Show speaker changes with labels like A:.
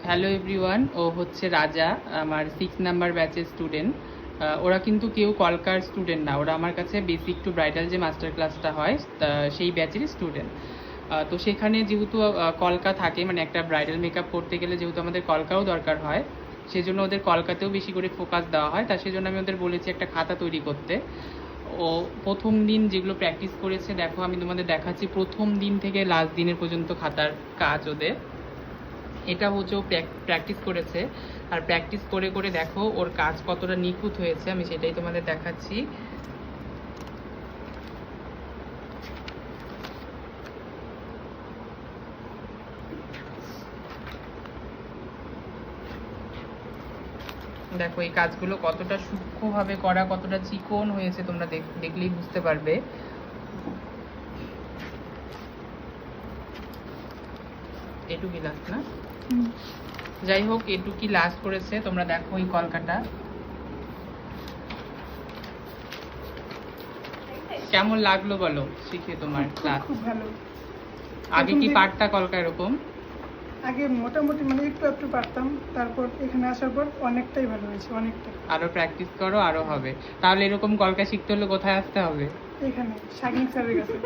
A: Hello everyone, ও হচ্ছে রাজা, আমার 6 নাম্বার ব্যাচের স্টুডেন্ট। ওরা কিন্তু কেউ কলকার স্টুডেন্ট না, ওরা আমার কাছে বেসিক টু ব্রাইডাল যে মাস্টার ক্লাসটা হয় সেই ব্যাচেরই স্টুডেন্ট। তো সেখানে যেহেতু কলকা থাকে, মানে একটা ব্রাইডাল মেকআপ করতে গেলে যেহেতু আমাদের কলকাও দরকার হয়, সেজন্য ওদের কলকাতেও বেশি করে ফোকাস দেওয়া হয়। তার সেজন্য আমি ওদের বলেছি একটা খাতা তৈরি করতে। ও প্রথম দিন যেগুলো প্র্যাকটিস করেছে, দেখো আমি তোমাদের দেখাচ্ছি প্রথম দিন থেকে লাস্ট দিনের পর্যন্ত খাতার কাজ ওদের। এটা হচ্ছে ও প্র্যাকটিস করেছে, আর প্র্যাকটিস করে করে দেখো ওর কাজ কতটা নিখুঁত হয়েছে, আমি সেটাই তোমাদের দেখাচ্ছি। দেখো এই কাজগুলো কতটা সূক্ষ্মভাবে করা, কতটা চিকন হয়েছে, তোমরা দেখলেই বুঝতে পারবে। এটুকি লাস্ট না, যাই হোক এটুকি লাস্ট করেছে। তোমরা দেখো এই কলকাটা কেমন লাগলো বলো শিখে তোমার ক্লাস?
B: খুব ভালো।
A: আগে কি পারতা কলকা এরকম?
B: আগে মোটামুটি মানে একটু একটু পারতাম, তারপর এখানে আসার পর অনেকটাই ভালো হয়েছে, অনেকটা।
A: আরো প্র্যাকটিস করো, আরো হবে। তাহলে এরকম কলকা শিখতে হলে কোথায় আসতে হবে?
B: এখানে শাকিন স্যারের কাছে।